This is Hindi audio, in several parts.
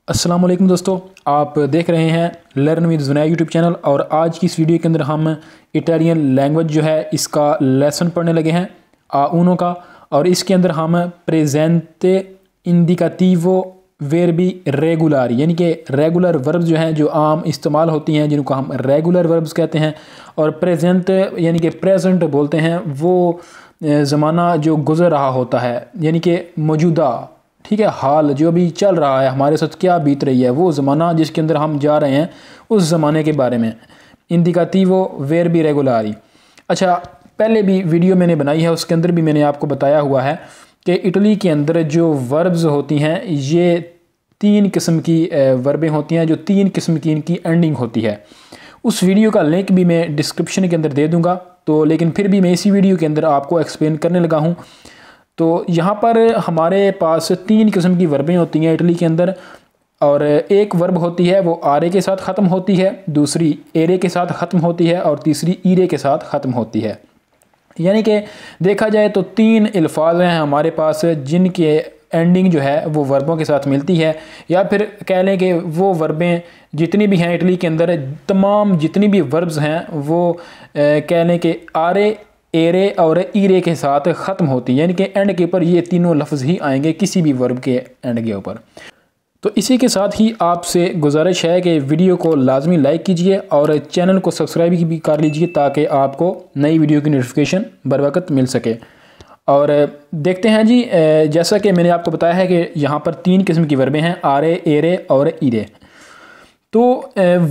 अस्सलाम वालेकुम दोस्तों, आप देख रहे हैं learn with Zunair YouTube channel. और आज की इस वीडियो के अंदर हम इटालियन लैंग्वेज जो है इसका लेसन पढ़ने लगे हैं आ उनो का। और इसके अंदर हम प्रेजेंटे इंडिकेटिवो वर्बी रेगुलर यानी कि रेगुलर वर्ब्स जो हैं जो आम इस्तेमाल होती हैं जिनको हम रेगुलर वर्ब्स कहते हैं। और प्रेजेंट यानी कि प्रेजेंट बोलते हैं वो ज़माना जो गुज़र रहा होता है यानी कि मौजूदा, ठीक है, हाल जो अभी चल रहा है, हमारे साथ क्या बीत रही है, वो ज़माना जिसके अंदर हम जा रहे हैं उस ज़माने के बारे में। इंडिकेटिवो वर्बी रेगुलारी। अच्छा, पहले भी वीडियो मैंने बनाई है, उसके अंदर भी मैंने आपको बताया हुआ है कि इटली के अंदर जो वर्ब्स होती हैं ये 3 किस्म की वर्बें होती हैं, जो 3 किस्म की इनकी एंडिंग होती है। उस वीडियो का लिंक भी मैं डिस्क्रिप्शन के अंदर दे दूँगा, तो लेकिन फिर भी मैं इसी वीडियो के अंदर आपको एक्सप्लेन करने लगा हूँ। तो यहाँ पर हमारे पास 3 किस्म की वर्बें होती हैं इटली के अंदर। और एक वर्ब होती है वो आरे के साथ ख़त्म होती है, दूसरी एरे के साथ ख़त्म होती है और तीसरी ईरे के साथ ख़त्म होती है। यानी कि देखा जाए तो 3 अल्फाज हैं हमारे पास जिनके एंडिंग जो है वो वर्बों के साथ मिलती है। या फिर कह लें कि वो वर्बें जितनी भी हैं इटली के अंदर, तमाम जितनी भी वर्ब्स हैं वो कह लें कि आरे, एरे और ईरे के साथ ख़त्म होती है, यानी कि एंड के ऊपर ये तीनों लफ्ज़ ही आएंगे किसी भी वर्ब के एंड के ऊपर। तो इसी के साथ ही आपसे गुजारिश है कि वीडियो को लाजमी लाइक कीजिए और चैनल को सब्सक्राइब भी कर लीजिए ताकि आपको नई वीडियो की नोटिफिकेशन बर वक्त मिल सके। और देखते हैं जी, जैसा कि मैंने आपको बताया है कि यहाँ पर 3 किस्म की वर्बें हैं, आरे, एरे और ईरे। तो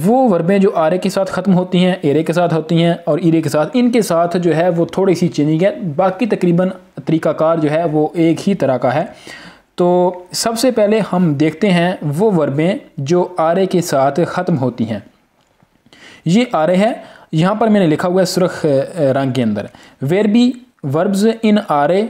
वो वर्बें जो आरे के साथ ख़त्म होती हैं, एरे के साथ होती हैं और ईरे के साथ, इनके साथ जो है वो थोड़ी सी चेंजिंग है, बाकी तकरीबन तरीक़ाकार जो है वो एक ही तरह का है। तो सबसे पहले हम देखते हैं वो वर्बें जो आरे के साथ ख़त्म होती हैं। ये आरे है, यहाँ पर मैंने लिखा हुआ है सुर्ख रंग के अंदर, वर्बी वर्ब्स इन आरे,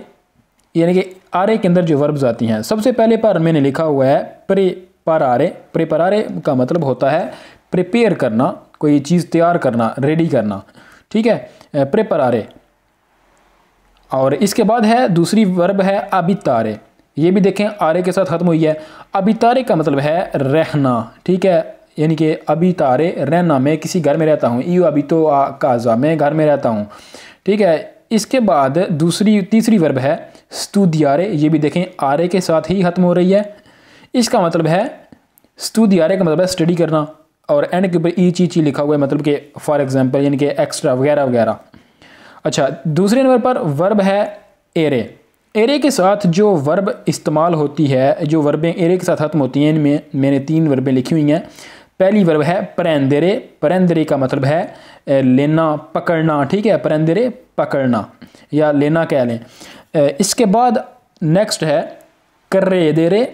यानी कि आरे के अंदर जो वर्ब्स आती हैं। सबसे पहले पर मैंने लिखा हुआ है प्रेपरारे। प्रेपरारे का मतलब होता है प्रिपेयर करना, कोई चीज़ तैयार करना, रेडी करना, ठीक है, प्रेपरारे। और इसके बाद है दूसरी वर्ब है अबितारे। ये भी देखें आरे के साथ ख़त्म हुई है। अबितारे का मतलब है रहना, ठीक है, यानी कि अबितारे रहना, मैं किसी घर में रहता हूँ, ईयो अभी तो काजा, मैं घर में रहता हूँ, ठीक है। इसके बाद तीसरी वर्ब है स्टूडियारे। ये भी देखें आरे के साथ ही ख़त्म हो रही है। इसका मतलब है स्टूडियारे का मतलब है स्टडी करना और एंड के ऊपर ई ची लिखा हुआ है, मतलब कि फॉर एग्जांपल यानी कि एक्स्ट्रा वगैरह वगैरह। अच्छा, दूसरे नंबर पर वर्ब है एरे। एरे के साथ जो वर्ब इस्तेमाल होती है, जो वर्बें एरे के साथ ख़त्म होती हैं, इनमें मैंने 3 वर्बें लिखी हुई हैं। पहली वर्ब है प्रेंदेरे। प्रेंदेरे का मतलब है लेना, पकड़ना, ठीक है, प्रेंदेरे पकड़ना या लेना कह लें। इसके बाद नेक्स्ट है कर्रेदेरे।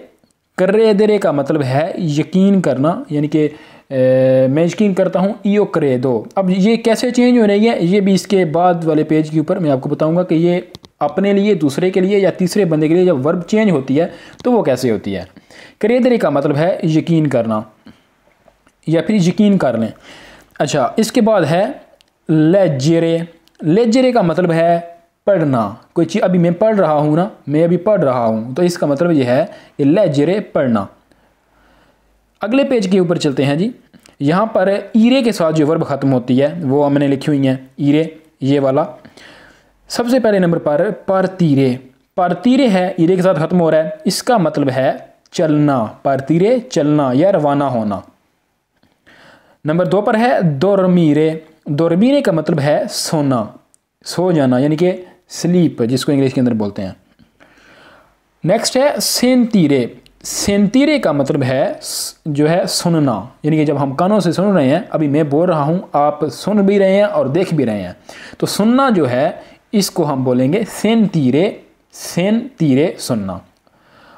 कर्रेदेरे का मतलब है यकीन करना, यानी कि मैं यकीन करता हूँ, इयो करे दो। अब ये कैसे चेंज हो रही है ये भी इसके बाद वाले पेज के ऊपर मैं आपको बताऊंगा कि ये अपने लिए, दूसरे के लिए या तीसरे बंदे के लिए जब वर्ब चेंज होती है तो वो कैसे होती है। करेदरे का मतलब है यकीन करना या फिर यकीन कर लें। अच्छा, इसके बाद है लेजेरे। लेजेरे का मतलब है पढ़ना, कोई चीज़ अभी मैं पढ़ रहा हूँ ना, मैं अभी पढ़ रहा हूँ, तो इसका मतलब ये है कि लेजेरे पढ़ना। अगले पेज के ऊपर चलते हैं जी। यहाँ पर ईरे के साथ जो वर्ब ख़त्म होती है वो हमने लिखी हुई हैं, ईरे ये वाला। सबसे पहले नंबर पर पार्तीरे। पार्तीरे है, ईरे के साथ ख़त्म हो रहा है, इसका मतलब है चलना, पार्तीरे चलना या रवाना होना। नंबर 2 पर है दोरमीरे। दोरमीरे का मतलब है सोना, सो जाना, यानी कि स्लीप जिसको इंग्लिश के अंदर बोलते हैं। नेक्स्ट है सेंतीरे। सेंतीरे का मतलब है जो है सुनना, यानी कि जब हम कानों से सुन रहे हैं, अभी मैं बोल रहा हूँ, आप सुन भी रहे हैं और देख भी रहे हैं, तो सुनना जो है इसको हम बोलेंगे सेंतीरे। सेंतीरे सुनना।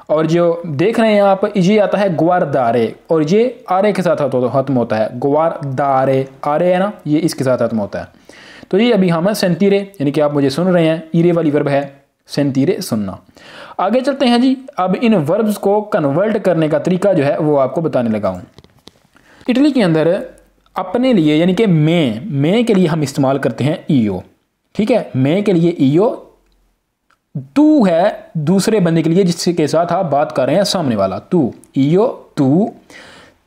और जो देख रहे हैं आप, ये आता है ग्वारदारे और ये आरे के साथ ख़त्म होता है। ग्वारदारे, आरे है ना, ये इसके साथ ख़त्म होता है। तो ये अभी हम सेंतीरे, यानी कि आप मुझे सुन रहे हैं, ईरे वाली वर्ब है सेंतीरे सुनना। आगे चलते हैं जी। अब इन वर्ब्स को कन्वर्ट करने का तरीका जो है वो आपको बताने लगा हूँ। इटली के अंदर अपने लिए यानी कि मैं के लिए हम इस्तेमाल करते हैं ईयो, ठीक है, मैं के लिए ईयो तू है दूसरे बंदे के लिए जिसके साथ आप बात कर रहे हैं, सामने वाला तू, इयो तू।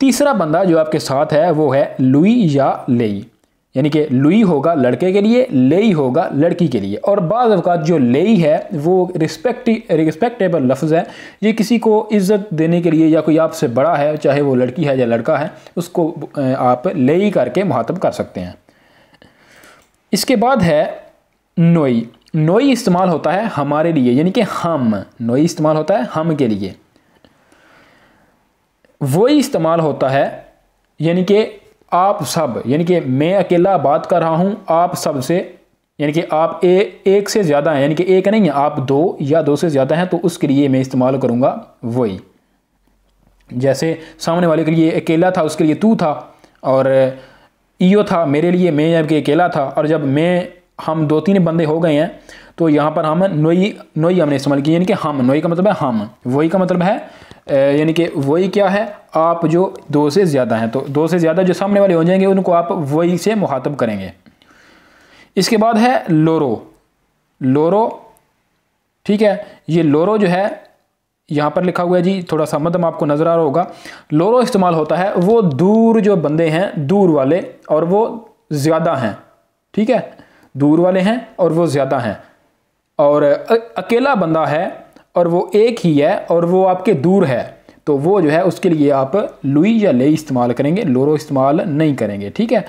तीसरा बंदा जो आपके साथ है वो है लुई या लेई, यानी कि लुई होगा लड़के के लिए, लेई होगा लड़की के लिए। और बाज़ अवक़ात जो लेई है वो रिस्पेक्टेबल लफ्ज़ है, ये किसी को इज़्ज़त देने के लिए, या कोई आपसे बड़ा है चाहे वो लड़की है या लड़का है, उसको आप लेई करके मुहातब कर सकते हैं। इसके बाद है नोई। नोई इस्तेमाल होता है हमारे लिए, यानी कि हम। नोई इस्तेमाल होता है हम के लिए। वही इस्तेमाल होता है यानी कि आप सब, यानी कि मैं अकेला बात कर रहा हूं आप सब से, यानी कि आप एक से ज़्यादा हैं, यानी कि एक नहीं है, आप दो या दो से ज़्यादा हैं, तो उसके लिए मैं इस्तेमाल करूंगा वही। जैसे सामने वाले के लिए अकेला था, उसके लिए तू था, और इयो था मेरे लिए, मैं जब अकेला था। और जब हम 2-3 बंदे हो गए हैं तो यहाँ पर हम नोई हमने इस्तेमाल किया, यानी कि हम। नोई का मतलब है हम, वही का मतलब है यानी कि वही क्या है, आप जो दो से ज़्यादा हैं, तो दो से ज़्यादा जो सामने वाले हो जाएंगे उनको आप वही से मुखातब करेंगे। इसके बाद है लोरो। लोरो, ठीक है, ये लोरो जो है यहाँ पर लिखा हुआ है जी, थोड़ा सा मध्यम आपको नज़र आ रहा होगा। लोरो इस्तेमाल होता है वो दूर जो बंदे हैं, दूर वाले, और वो ज़्यादा हैं, ठीक है, दूर वाले हैं और वो ज़्यादा हैं। और अकेला बंदा है और वो एक ही है और वो आपके दूर है, तो वो जो है उसके लिए आप लुई या ले इस्तेमाल करेंगे, लोरो इस्तेमाल नहीं करेंगे, ठीक है।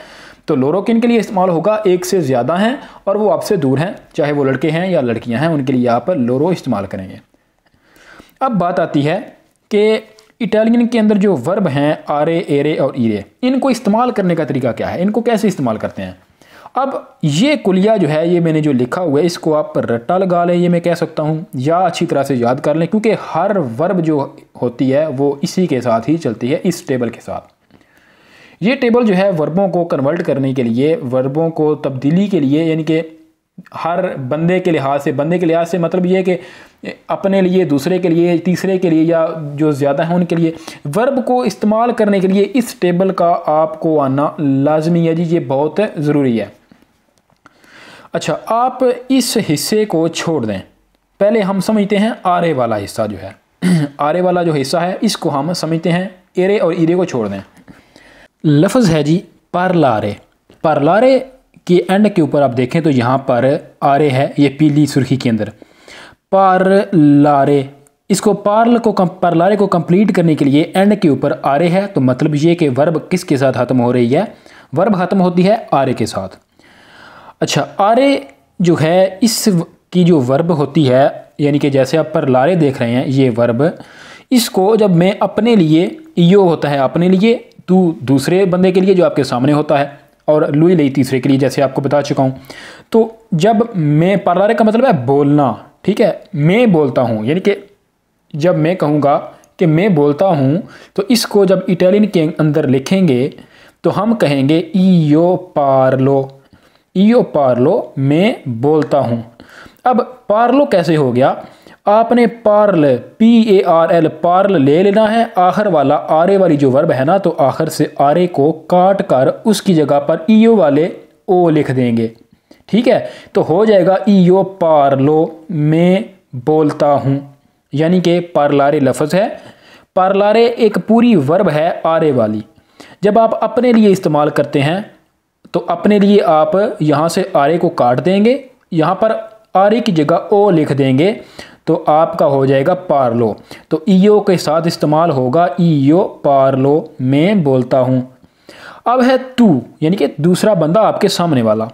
तो लोरो किन के लिए इस्तेमाल होगा, एक से ज़्यादा हैं और वो आपसे दूर हैं, चाहे वो लड़के हैं या लड़कियां हैं, उनके लिए आप लोरो इस्तेमाल करेंगे। अब बात आती है कि इटालियन के अंदर जो वर्ब हैं आरे, एरे और ईरे, इनको इस्तेमाल करने का तरीका क्या है, इनको कैसे इस्तेमाल करते हैं। अब ये कुलिया जो है, ये मैंने जो लिखा हुआ है, इसको आप रट्टा लगा लें, ये मैं कह सकता हूँ, या अच्छी तरह से याद कर लें, क्योंकि हर वर्ब जो होती है वो इसी के साथ ही चलती है, इस टेबल के साथ। ये टेबल जो है वर्बों को कन्वर्ट करने के लिए, वर्बों को तब्दीली के लिए, यानी कि हर बंदे के लिहाज से, बंदे के लिहाज से मतलब ये कि अपने लिए, दूसरे के लिए, तीसरे के लिए, या जो ज़्यादा हैं उनके लिए, वर्ब को इस्तेमाल करने के लिए इस टेबल का आपको आना लाजमी है जी, ये बहुत ज़रूरी है। अच्छा, आप इस हिस्से को छोड़ दें, पहले हम समझते हैं आरे वाला हिस्सा जो है आरे वाला जो हिस्सा है इसको हम समझते हैं, एरे और ईरे को छोड़ दें। लफ्ज़ है जी पार्लारे। पार्लारे के एंड के ऊपर आप देखें तो यहाँ पर आरे है, ये पीली सुर्खी के अंदर पार्लारे। इसको पार्लारे को कंप्लीट करने के लिए एंड के ऊपर आरे है, तो मतलब ये कि वर्ब किसके साथ ख़त्म हो रही है, वर्ब ख़त्म होती है आरे के साथ। अच्छा, आरे जो है इसकी जो वर्ब होती है, यानी कि जैसे आप पार्लारे देख रहे हैं, ये वर्ब, इसको जब मैं अपने लिए, इयो होता है अपने लिए, तू दूसरे बंदे के लिए जो आपके सामने होता है, और लुई ले तीसरे के लिए, जैसे आपको बता चुका हूँ। तो जब मैं, पार्लारे का मतलब है बोलना, ठीक है, मैं बोलता हूँ, यानी कि जब मैं कहूँगा कि मैं बोलता हूँ, तो इसको जब इटालियन के अंदर लिखेंगे तो हम कहेंगे इयो पार्लो। इयो पार्लो, मैं बोलता हूँ। अब पार्लो कैसे हो गया, आपने पार्ल, PARL, पार्ल ले लेना है, आखिर वाला आरे वाली जो वर्ब है ना, तो आखिर से आरे को काट कर उसकी जगह पर ईयो वाले ओ लिख देंगे, ठीक है, तो हो जाएगा इयो पार्लो, मैं बोलता हूँ, यानी कि पार्लारे लफ्ज़ है। पार्लारे एक पूरी वर्ब है आरे वाली। जब आप अपने लिए इस्तेमाल करते हैं तो अपने लिए आप यहाँ से आरे को काट देंगे, यहाँ पर आरे की जगह ओ लिख देंगे, तो आपका हो जाएगा पार्लो। तो ईयो के साथ इस्तेमाल होगा इयो पार्लो, मैं बोलता हूँ। अब है तू, यानी कि दूसरा बंदा आपके सामने वाला।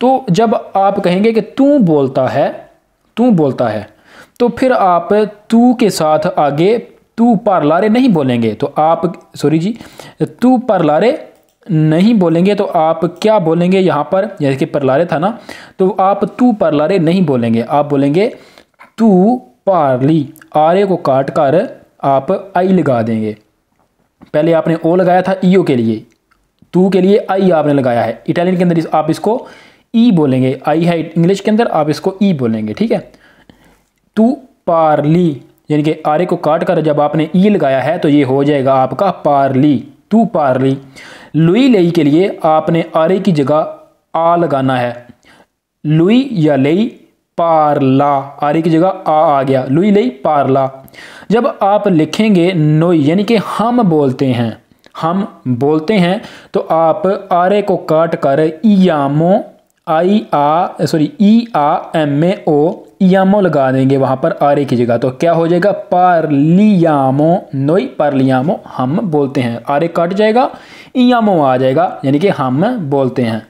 तो जब आप कहेंगे कि तू बोलता है, तू बोलता है, तो फिर आप तू के साथ आगे तू पार्लारे नहीं बोलेंगे, तो आप, सॉरी जी, तू पार्लारे नहीं बोलेंगे, तो आप क्या बोलेंगे यहाँ पर, जैसे कि पार्लारे था ना, तो आप तू पार्लारे नहीं बोलेंगे, आप बोलेंगे तू पार्ली। आरे को काट कर आप आई लगा देंगे। पहले आपने ओ लगाया था ईओ के लिए, तू के लिए आई आपने लगाया है। इटालियन के अंदर आप इसको ई बोलेंगे, आई है इंग्लिश के अंदर, आप इसको ई बोलेंगे, ठीक है। तू पार्ली, यानी कि आरे को काट कर जब आपने ई लगाया है तो ये हो जाएगा आपका पार्ली, तू पार्ली। लुई लेई के लिए आपने आरे की जगह आ लगाना है। लुई या लेई पारला, आरे की जगह आ गया, लुई लई पारला। जब आप लिखेंगे नोई यानी कि हम बोलते हैं, हम बोलते हैं, तो आप आरे को काट कर इयामो EAMO इयामो लगा देंगे वहाँ पर आरे की जगह। तो क्या हो जाएगा? पारलियामो, नोई पारलियामो, हम बोलते हैं। आरे काट जाएगा, इयामो आ जाएगा, यानी कि हम बोलते हैं।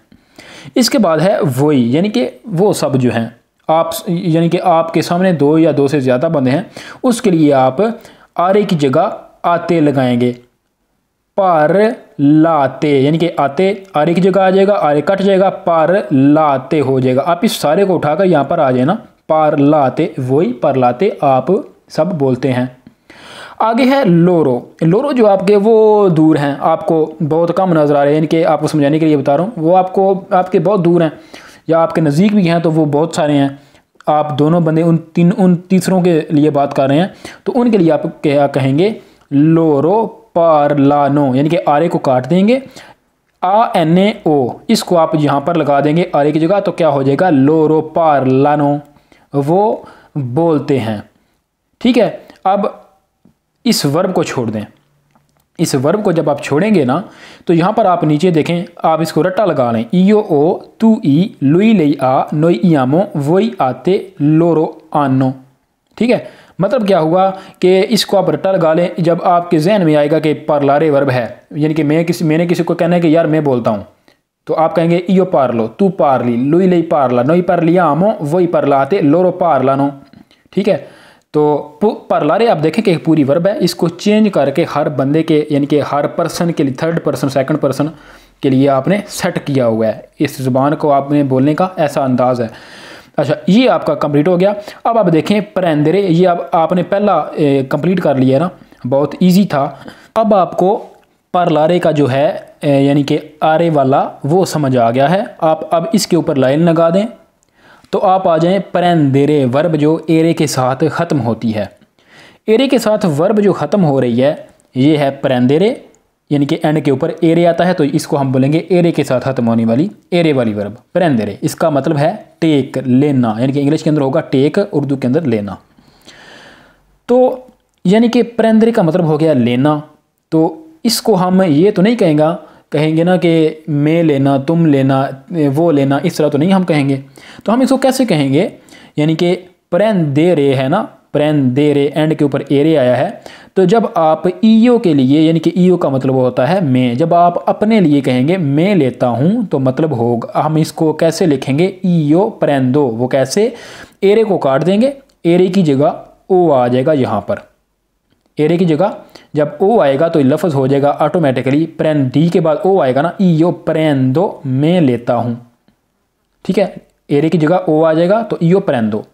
इसके बाद है वोई, यानी कि वो सब जो हैं आप, यानी कि आपके सामने दो या दो से ज़्यादा बंदे हैं, उसके लिए आप आरे की जगह आते लगाएंगे। पार लाते यानी कि आते आरे की जगह आ जाएगा, आरे कट जाएगा, पार लाते हो जाएगा। आप इस सारे को उठाकर यहाँ पर आ जाए ना, पार लाते, वही पर लाते आप सब बोलते हैं। आगे है लोरो। लोरो जो आपके वो दूर हैं, आपको बहुत कम नज़र आ रहे हैं, यानी कि आपको समझाने के लिए बता रहा हूँ, वो आपको आपके बहुत दूर हैं या आपके नज़दीक भी हैं, तो वो बहुत सारे हैं। आप दोनों बंदे उन तीसरों के लिए बात कर रहे हैं, तो उनके लिए आप क्या कहेंगे? लोरो पारलानो, यानी कि आरे को काट देंगे, ANO इसको आप यहाँ पर लगा देंगे आरे की जगह, तो क्या हो जाएगा? लोरो पारलानो, वो बोलते हैं। ठीक है, अब इस वर्ब को छोड़ दें। इस वर्ब को जब आप छोड़ेंगे ना, तो यहाँ पर आप नीचे देखें, आप इसको रट्टा लगा लें, ईओ ओ तू ई लुई लई आ नोई इयामो वोई आते लोरो आनो। ठीक है, मतलब क्या हुआ कि इसको आप रट्टा लगा लें। जब आपके जहन में आएगा कि पार्लारे वर्ब है, यानी कि मैंने किसी को कहना है कि यार मैं बोलता हूँ, तो आप कहेंगे इयो पार्लो, तू पार्ली, लुई लई पार्ला, नोई पार्लियामो वोई पार्लाते लोरो पार्लानो। ठीक है, तो पार्लारे आप देखें कि पूरी वर्ब है, इसको चेंज करके हर बंदे के, यानी कि हर पर्सन के लिए, थर्ड पर्सन सेकंड पर्सन के लिए आपने सेट किया हुआ है। इस ज़ुबान को आपने बोलने का ऐसा अंदाज़ है। अच्छा, ये आपका कंप्लीट हो गया। अब आप देखें प्रेंदरे, ये अब आपने पहला कंप्लीट कर लिया ना, बहुत इजी था। अब आपको पार्लारे का जो है यानी कि आरे वाला वो समझ आ गया है। आप अब इसके ऊपर लाइन लगा दें, तो आप आ जाएं प्रेंदेरे, वर्ब जो एरे के साथ ख़त्म होती है। एरे के साथ वर्ब जो ख़त्म हो रही है ये है प्रेंदेरे, यानी कि एंड के ऊपर एरे आता है, तो इसको हम बोलेंगे एरे के साथ ख़त्म होने वाली एरे वाली वर्ब प्रेंदेरे। इसका मतलब है टेक, लेना, यानी कि इंग्लिश के अंदर होगा टेक, उर्दू के अंदर लेना। तो यानी कि प्रेंदेरे का मतलब हो गया लेना। तो इसको हम ये तो नहीं कहेंगे ना कि मैं लेना, तुम लेना, वो लेना, इस तरह तो नहीं हम कहेंगे। तो हम इसको कैसे कहेंगे? यानी कि प्रेंदेरे है ना, प्रेंदेरे, एंड के ऊपर एरे आया है, तो जब आप ईओ के लिए, यानी कि ईओ का मतलब होता है मैं, जब आप अपने लिए कहेंगे मैं लेता हूँ, तो मतलब होगा, हम इसको कैसे लिखेंगे? ईओ प्रेंदो। वो कैसे? एरे को काट देंगे, एरे की जगह ओ आ जाएगा यहाँ पर। एरे की जगह जब ओ आएगा तो लफ्ज़ हो जाएगा ऑटोमेटिकली प्रेंदी के बाद ओ आएगा ना, ईओ प्रेंदो, मैं लेता हूँ। ठीक है, एरे की जगह ओ आ जाएगा तो ईओ प्रेंदो,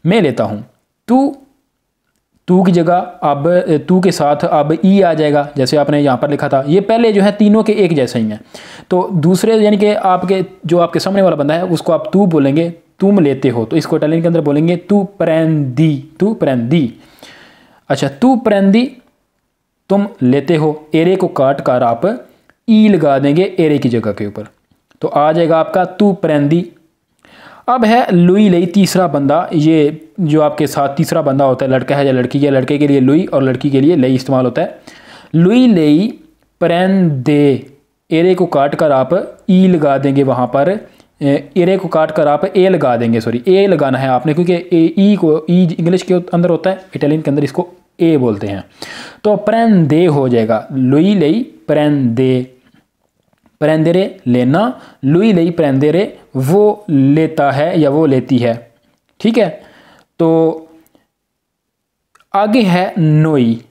मैं लेता हूँ। तू की जगह अब तू के साथ अब ई आ जाएगा, जैसे आपने यहाँ पर लिखा था। ये पहले जो है तीनों के एक जैसे ही हैं। तो दूसरे यानी कि आपके सामने वाला बंदा है उसको आप तू बोलेंगे, तुम लेते हो, तो इसको इटालियन के अंदर बोलेंगे तू प्रेंदी, तू प्रेंदी। अच्छा, तू प्रेंदी, तुम लेते हो, एरे को काट कर आप ई लगा देंगे एरे की जगह के ऊपर, तो आ जाएगा आपका तू प्रेंदी। अब है लुई लई, तीसरा बंदा। ये जो आपके साथ तीसरा बंदा होता है, लड़का है या लड़की है, लड़के के लिए लुई और लड़की के लिए लई इस्तेमाल होता है। लुई लई प्रेंदे, एरे को काट कर आप ई लगा देंगे वहाँ पर, एरे को काट कर आप ए लगा देंगे, सॉरी ए लगाना है आपने, क्योंकि ई को ई इंग्लिश के अंदर होता है, इटालियन के अंदर इसको ए बोलते हैं। तो प्रेंदे हो जाएगा, लुई लई प्रेंदे, प्रेंदेरे लेना, लुई लई प्रेंदेरे वो लेता है या वो लेती है। ठीक है, तो आगे है नोई।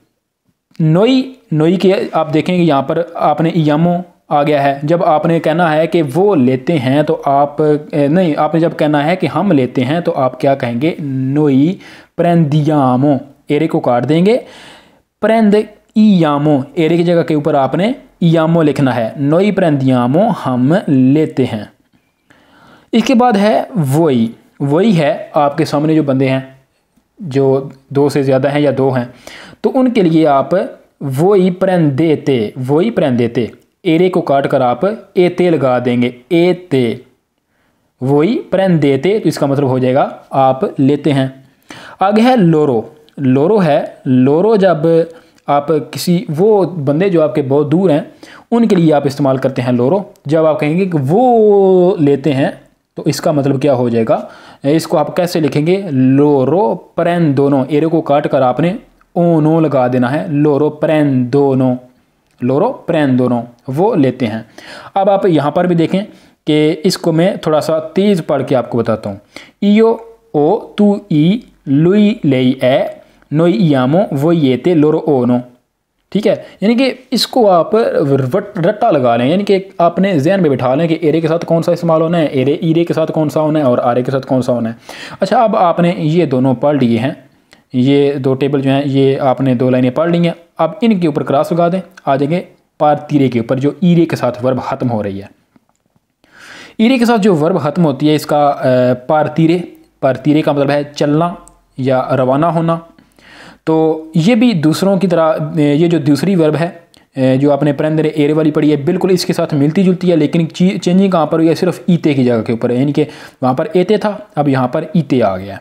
नोई के आप देखेंगे यहाँ पर आपने इयामो आ गया है। जब आपने कहना है कि वो लेते हैं तो आप नहीं, आपने जब कहना है कि हम लेते हैं तो आप क्या कहेंगे? नोई प्रेंदियामो, एरे को काट देंगे, प्रेंद इयामो, एरे की जगह के ऊपर आपने इयामो लिखना है, नोई प्रेंदियामो हम लेते हैं। इसके बाद है वही है आपके सामने जो बंदे हैं, जो दो से ज़्यादा हैं या दो हैं, तो उनके लिए आप वही प्रेंदेते, एरे को काट कर आप एते लगा देंगे, एते, वही प्रेंदेते, तो इसका मतलब हो जाएगा आप लेते हैं। आगे है लोरो। लोरो है, लोरो जब आप किसी वो बंदे जो आपके बहुत दूर हैं उनके लिए आप इस्तेमाल करते हैं लोरो। जब आप कहेंगे कि वो लेते हैं तो इसका मतलब क्या हो जाएगा, इसको आप कैसे लिखेंगे, लोरो प्रेंदोनो, एरे को काट कर आपने ओनो लगा देना है, लोरो प्रेंदोनो, लोरो प्रेंदोनो, वो लेते हैं। अब आप यहाँ पर भी देखें कि इसको मैं थोड़ा सा तेज़ पढ़ के आपको बताता हूँ। इयो ओ तू ई लुई लेई ए नोई इयामो वो ये ते लोरो ओनो, ठीक है। यानी कि इसको आप रट्टा लगा लें, यानी कि आपने जहन में बिठा लें कि एरे के साथ कौन सा इस्तेमाल होना है, एरे ईरे के साथ कौन सा होना है और आरे के साथ कौन सा होना है। अच्छा, अब आपने ये दोनों पढ़ लिए हैं, ये दो टेबल जो हैं ये आपने दो लाइनें पढ़ ली हैं। अब इनके ऊपर क्रॉस लगा दें, आ जाएंगे पारतीरे के ऊपर जो ईरे के साथ वर्ब खत्म हो रही है। ईरे के साथ जो वर्ब खत्म होती है इसका पारतीरे, पारतीरे का मतलब है चलना या रवाना होना। तो ये भी दूसरों की तरह, ये जो दूसरी वर्ब है जो आपने प्रेंदरे एरे वाली पढ़ी है बिल्कुल इसके साथ मिलती जुलती है, लेकिन चेंजिंग कहाँ पर हुई है, सिर्फ ईते की जगह के ऊपर है। यानी कि वहाँ पर एते था, अब यहाँ पर ईते आ गया,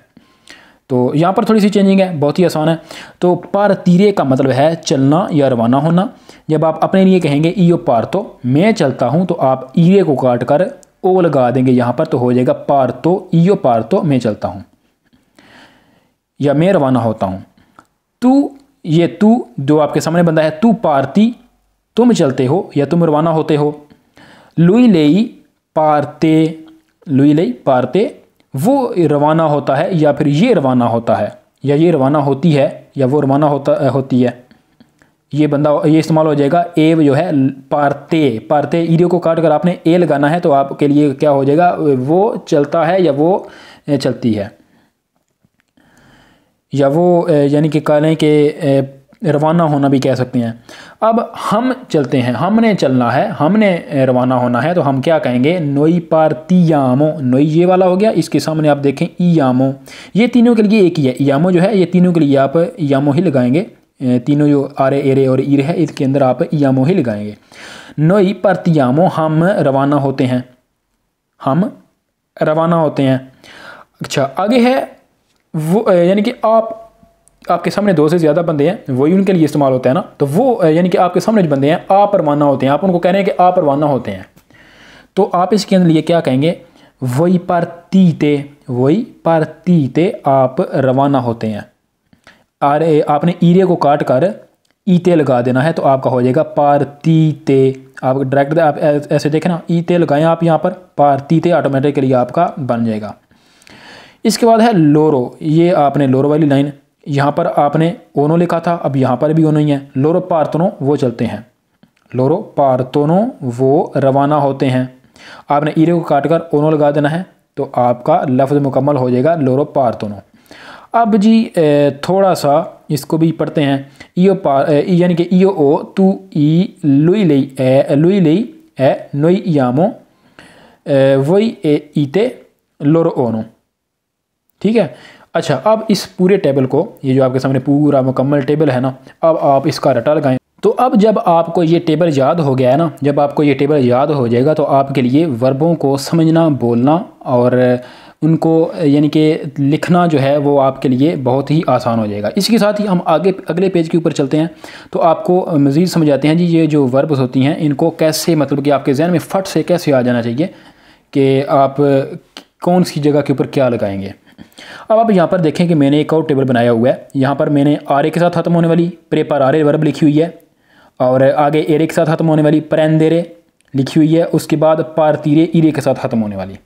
तो यहाँ पर थोड़ी सी चेंजिंग है, बहुत ही आसान है। तो पारतीरे का मतलब है चलना या रवाना होना। जब आप अपने लिए कहेंगे ईयो पारतो, मैं चलता हूँ, तो आप ईरे को काट कर ओ लगा देंगे यहाँ पर, तो हो जाएगा पारतो, ईयो पारतो, मैं चलता हूँ या मैं रवाना होता हूँ। तू, ये तू जो आपके सामने बंदा है, तू पारती, तुम चलते हो या तुम रवाना होते हो। लुई लेई पारते, लुई लेई पारते, वो रवाना होता है या फिर ये रवाना होता है, या ये रवाना होती है या वो रवाना होती है। ये बंदा, ये इस्तेमाल हो जाएगा एव जो है पारते, पारते ईरे को काट कर आपने ए लगाना है, तो आपके लिए क्या हो जाएगा, वो चलता है या वो चलती है, या वो यानी कि कहें कि रवाना होना भी कह सकते हैं। अब हम चलते हैं, हमने चलना है, हमने रवाना होना है, तो हम क्या कहेंगे, नोई पार्तियामो, नोई ये वाला हो गया, इसके सामने आप देखें इयामो, ये तीनों के लिए एक ही है, इयामो जो है ये तीनों के लिए आप इयामो ही लगाएंगे, तीनों जो आरे एरे और ईरे है इसके अंदर आप इयामो ही लगाएंगे। नोई पार्तियामो, हम रवाना होते हैं, हम रवाना होते हैं। अच्छा, आगे है वो, यानी कि आपके सामने दो से ज़्यादा बंदे हैं, वही उनके लिए इस्तेमाल होता है ना, तो वो यानी कि आपके सामने जो बंदे हैं आप रवाना होते हैं, आप उनको कह रहे हैं कि आप रवाना होते हैं, तो आप इसके अंदर लिए क्या कहेंगे, वही पारतीते, वही पारतीते, आप रवाना होते हैं। अरे आपने ईरे को काट कर ईते लगा देना है, तो आपका हो जाएगा पारतीते। आप डायरेक्ट आप ऐसे देखें ना, ईते लगाएं आप यहाँ पर, पारतीते ऑटोमेटिकली आपका बन जाएगा। इसके बाद है लोरो, ये आपने लोरो वाली लाइन, यहाँ पर आपने ओनो लिखा था, अब यहाँ पर भी ओनो ही है। लोरो पार्तनो, वो चलते हैं, लोरो पार्तनो, वो रवाना होते हैं। आपने ईरे को काट कर ओनो लगा देना है, तो आपका लफ्ज़ मुकम्मल हो जाएगा लोरो पार्तनो। अब जी थोड़ा सा इसको भी पढ़ते हैं, इयो यानी कि इयो ओ तू ई लुई लेई ए नोई यामो वही ईते लोरो ओनो, ठीक है। अच्छा, अब इस पूरे टेबल को, ये जो आपके सामने पूरा मुकम्मल टेबल है ना, अब आप इसका रटा लगाएं। तो अब जब आपको ये टेबल याद हो गया है ना, जब आपको ये टेबल याद हो जाएगा तो आपके लिए वर्बों को समझना, बोलना और उनको यानी कि लिखना जो है वो आपके लिए बहुत ही आसान हो जाएगा। इसके साथ ही हम आगे अगले पेज के ऊपर चलते हैं, तो आपको मज़ीद समझ आते हैं जी ये जो वर्ब्स होती हैं इनको कैसे, मतलब कि आपके जहन में फट से कैसे आ जाना चाहिए कि आप कौन सी जगह के ऊपर क्या लगाएंगे। अब आप यहाँ पर देखें कि मैंने एक और टेबल बनाया हुआ है, यहाँ पर मैंने आरे के साथ ख़त्म होने वाली प्रेपारारे वर्ब लिखी हुई है, और आगे एरे के साथ ख़त्म होने वाली प्रेंदेरे लिखी हुई है, उसके बाद पारतीरे ईरे के साथ ख़त्म होने वाली,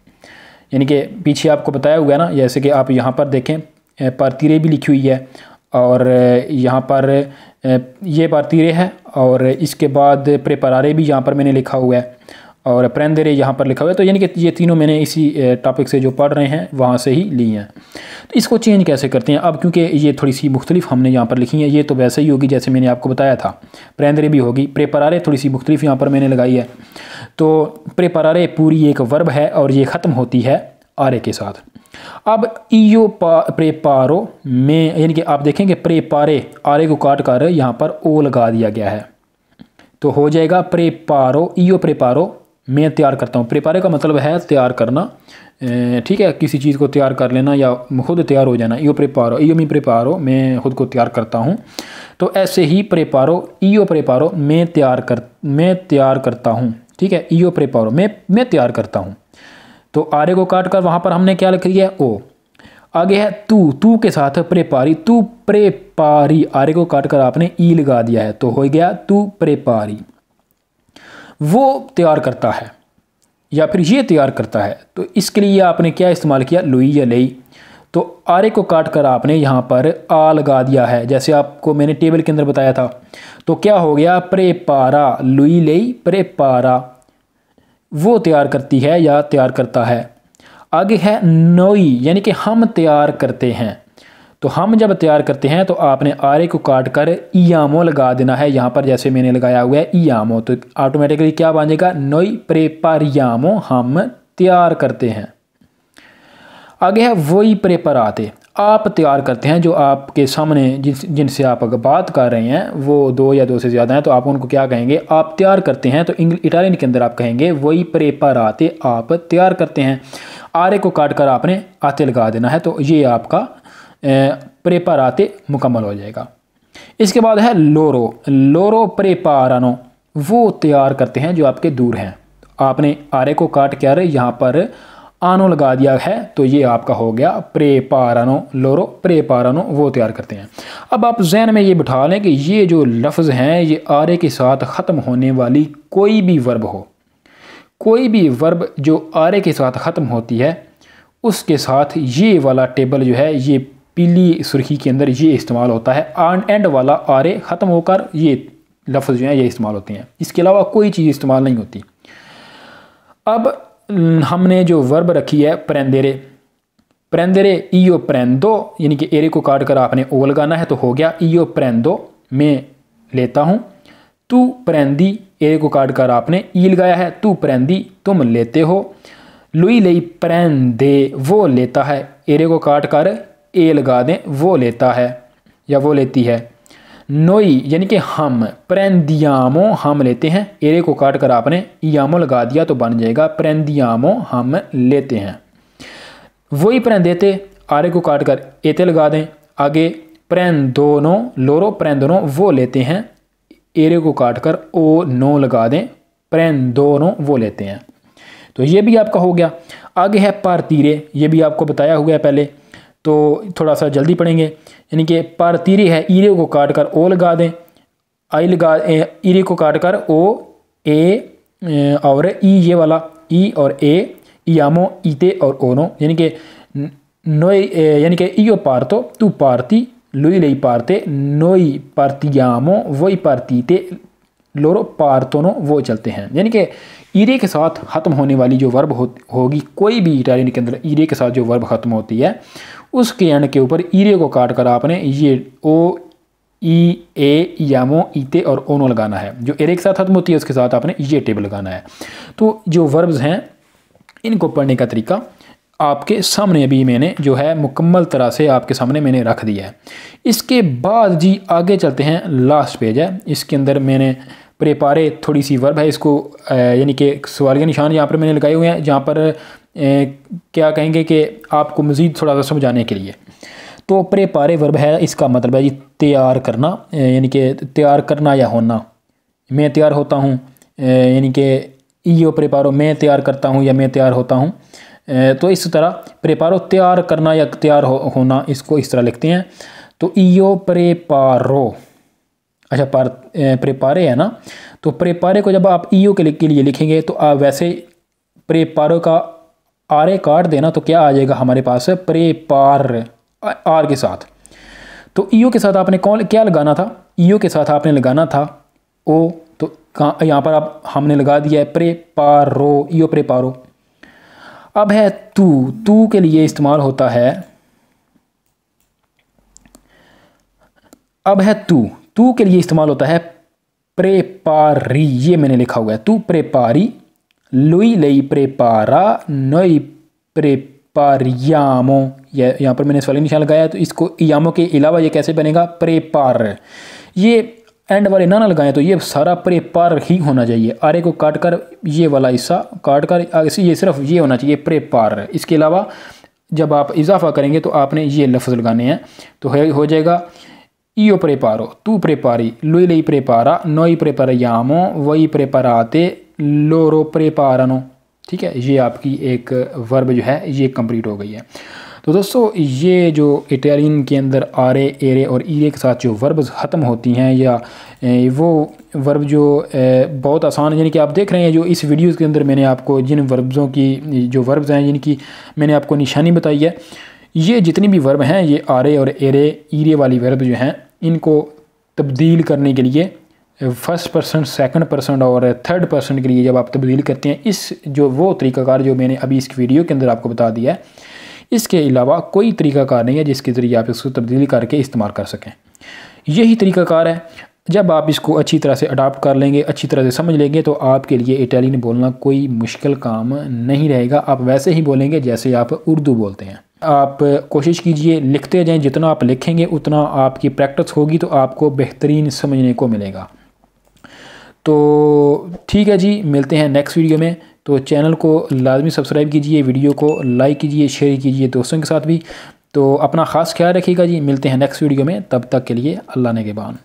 यानी कि पीछे आपको बताया हुआ है ना, जैसे कि आप यहाँ पर देखें पारतीरे भी लिखी हुई है, और यहाँ पर ये पारतीरे है, और इसके बाद प्रेपारारे भी यहाँ पर मैंने लिखा हुआ है, और प्रेंदेरे यहाँ पर लिखा हुआ है। तो यानी कि ये तीनों मैंने इसी टॉपिक से जो पढ़ रहे हैं वहाँ से ही ली हैं। तो इसको चेंज कैसे करते हैं अब, क्योंकि ये थोड़ी सी मुख्तलिफ हमने यहाँ पर लिखी है, ये तो वैसे ही होगी जैसे मैंने आपको बताया था, प्रेंदेरे भी होगी, प्रेपारारे थोड़ी सी मुख्तलिफ यहाँ पर मैंने लगाई है। तो प्रेपारारे पूरी एक वर्ब है और ये ख़त्म होती है आरे के साथ। अब इयो प्रेपारो में, यानी कि आप देखेंगे प्रेपारे आरे को काट कर यहाँ पर ओ लगा दिया गया है, तो हो जाएगा प्रेपारो, इयो प्रेपारो, मैं तैयार करता हूँ। प्रेपारे का मतलब है तैयार करना, ठीक है, किसी चीज़ को तैयार कर लेना या खुद तैयार हो जाना। io मी प्रेपारो, मैं खुद को तैयार करता हूँ। तो ऐसे ही प्रेपारो, io प्रेपारो, मैं तैयार करता हूँ। ठीक है, io प्रेपारो, मैं तैयार करता हूँ। तो आरे को काट कर वहाँ पर हमने क्या लिख लिया, ओ। आगे है तू के साथ प्रेपारी, तू प्रेपारी, आरे को काट कर आपने ई लगा दिया है, तो हो गया तू प्रेपारी। वो तैयार करता है या फिर ये तैयार करता है, तो इसके लिए आपने क्या इस्तेमाल किया, लुई या लेई। तो आरे को काट कर आपने यहाँ पर आ लगा दिया है, जैसे आपको मैंने टेबल के अंदर बताया था। तो क्या हो गया, प्रेपारा, लुई लेई प्रेपारा, वो तैयार करती है या तैयार करता है। आगे है नोई, यानी कि हम तैयार करते हैं। तो हम जब तैयार करते हैं तो आपने आरे को काट कर इयामो लगा देना है यहाँ पर, जैसे मैंने लगाया हुआ है इयामो। तो ऑटोमेटिकली क्या बनेगा, नोई प्रेपारियामो, हम तैयार करते हैं। आगे है वोई प्रेपराते, आप तैयार करते हैं। जो आपके सामने जिनसे आप अगर बात कर रहे हैं वो दो या दो से ज़्यादा हैं, तो आप उनको क्या कहेंगे, आप तैयार करते हैं। तो इटालियन के अंदर आप कहेंगे वोई प्रेपराते, आप तैयार करते हैं। आरे को काट कर आपने आते लगा देना है, तो ये आपका प्रेपाराते मुकम्मल हो जाएगा। इसके बाद है लोरो प्रेपारानो, वो तैयार करते हैं जो आपके दूर हैं। आपने आरे को काट कर यहाँ पर आनो लगा दिया है, तो ये आपका हो गया प्रेपारानो, लोरो प्रेपारानो, वो तैयार करते हैं। अब आप जहन में ये बिठा लें कि ये जो लफ्ज़ हैं ये आरे के साथ ख़त्म होने वाली कोई भी वर्ब हो, कोई भी वर्ब जो आरे के साथ ख़त्म होती है उसके साथ ये वाला टेबल जो है, ये पीली सुर्खी के अंदर ये इस्तेमाल होता है। एंड वाला आरे ख़त्म होकर ये लफ्ज़ जो हैं ये इस्तेमाल होते हैं, इसके अलावा कोई चीज़ इस्तेमाल नहीं होती। अब हमने जो वर्ब रखी है प्रेंदेरे इयो प्रेंदो, यानी कि एरे को काट कर आपने ओ लगाना है, तो हो गया इयो प्रेंदो, मैं लेता हूँ। तू प्रेंदी, एरे को काट कर आपने ई लगाया है, तू प्रेंदी, तुम लेते हो। लुई लेई प्रेंदे, वो लेता है, एरे को काट कर ए लगा दें, वो लेता है या वो लेती है। नोई यानी कि हम, प्रेंदियामो, हम लेते हैं, एरे को काट कर आपने इयामो लगा दिया तो बन जाएगा प्रेंदियामो, हम लेते हैं। वही प्रेंदेते, आरे को काट कर एते लगा दें। आगे प्रेंदोनो, लोरो प्रेंदोनो, वो लेते हैं, एरे को काट कर ओ नो लगा दें, प्रेंदोनो, वो लेते हैं। तो ये भी आपका हो गया। आगे है पार्तीरे, ये भी आपको बताया हुआ है पहले, तो थोड़ा सा जल्दी पढ़ेंगे। यानी कि पार्तीरे है, ईरे को काट कर ओ लगा दें, ईरे को काट कर ओ ए और ई, ये वाला ई और ए, इयामो ईते और ओनो, यानी कि नोई, यानी कि इयो पार्तो, तू पार्ती, लुई लेई पार्ते, नोई पार्तियामो, वोई पार्तीते, लोरो पार्तोनो, वो चलते हैं। यानी कि ईरे के साथ ख़त्म होने वाली जो वर्ब होगी, कोई भी इटालियन के अंदर ईरे के साथ जो वर्ब ख़त्म होती है उसके एंड के ऊपर ईरे को काट कर आपने ये ओ ई ए यामो ईते और ओनो लगाना है। जो एरे के साथ ख़त्म होती है उसके साथ आपने ये टेबल लगाना है। तो जो वर्ब्स हैं इनको पढ़ने का तरीका आपके सामने अभी मैंने जो है मुकम्मल तरह से आपके सामने मैंने रख दिया है। इसके बाद जी आगे चलते हैं, लास्ट पेज है, इसके अंदर मैंने प्रेपारे थोड़ी सी वर्ब है, इसको यानी कि सवाल के निशान यहाँ पर मैंने लगाए हुए हैं, जहाँ पर क्या कहेंगे कि आपको मज़ीद थोड़ा सा समझाने के लिए। तो प्रेपारे वर्ब है, इसका मतलब है जी तैयार करना, यानी कि तैयार करना या होना। मैं तैयार होता हूँ, यानी कि इयो प्रेपारो, मैं तैयार करता हूँ या मैं तैयार होता हूँ। तो इस तरह प्रेपारो तैयार करना या तैयार होना, इसको इस तरह लिखते हैं। तो इयो प्रेपारो, अच्छा प्रेपारे है ना, तो प्रेपारे को जब आप ईओ के लिए लिखेंगे तो आप वैसे प्रेपारो का आरे काट देना तो क्या आ जाएगा हमारे पास, प्रेपार, आर के साथ। तो ईओ के साथ आपने क्या लगाना था, ईओ के साथ आपने लगाना था ओ, तो यहाँ पर आप हमने लगा दिया है प्रेपारो, ईओ प्रेपारो। अब है तू के लिए इस्तेमाल होता है, अब है तू के लिए इस्तेमाल होता है प्रेपारी, ये मैंने लिखा हुआ है, तू प्रेपारी, लुई लेई प्रेपारा, नोई प्रेपारियामो, यहाँ पर मैंने सवाल निशान लगाया है, तो इसको यामो के अलावा ये कैसे बनेगा, प्रेपार। ये एंड वाले ना लगाएं तो ये सारा प्रे पार ही होना चाहिए। आरे को काट कर ये वाला हिस्सा काट कर ये सिर्फ ये होना चाहिए प्रे पार। इसके अलावा जब आप इजाफा करेंगे तो आपने ये लफ्ज़ लगाने हैं। तो हो जाएगा io preparo, tu prepari, lui lei prepara, noi prepariamo, voi preparate, loro preparano। ठीक है, ये आपकी एक वर्ब जो है ये कंप्लीट हो गई है। तो दोस्तों ये जो इटालियन के अंदर आरे, एरे और ईरे के साथ जो वर्ब्स ख़त्म होती हैं या वो वर्ब जो बहुत आसान है, यानी कि आप देख रहे हैं जो इस वीडियो के अंदर मैंने आपको जिन वर्ब्सों की जो वर्ब्स हैं जिनकी मैंने आपको निशानी बताई है, ये जितनी भी वर्ब हैं ये आरे और एरे ईरे वाली वर्ब जो हैं इनको तब्दील करने के लिए फर्स्ट पर्सन, सेकंड पर्सन और थर्ड पर्सन के लिए जब आप तब्दील करते हैं इस जो वो तरीक़ाकार जो मैंने अभी इस वीडियो के अंदर आपको बता दिया है, इसके अलावा कोई तरीक़ाकार नहीं है जिसके ज़रिए आप इसको तब्दील करके इस्तेमाल कर सकें। यही तरीक़ाकार है। जब आप इसको अच्छी तरह से अडॉप्ट कर लेंगे, अच्छी तरह से समझ लेंगे तो आपके लिए इटालियन बोलना कोई मुश्किल काम नहीं रहेगा। आप वैसे ही बोलेंगे जैसे आप उर्दू बोलते हैं। आप कोशिश कीजिए लिखते जाएं, जितना आप लिखेंगे उतना आपकी प्रैक्टिस होगी तो आपको बेहतरीन समझने को मिलेगा। तो ठीक है जी, मिलते हैं नेक्स्ट वीडियो में। तो चैनल को लाजमी सब्सक्राइब कीजिए, वीडियो को लाइक कीजिए, शेयर कीजिए दोस्तों के साथ भी। तो अपना ख़ास ख्याल रखिएगा जी, मिलते हैं नेक्स्ट वीडियो में, तब तक के लिए अल्लाह ने के बान।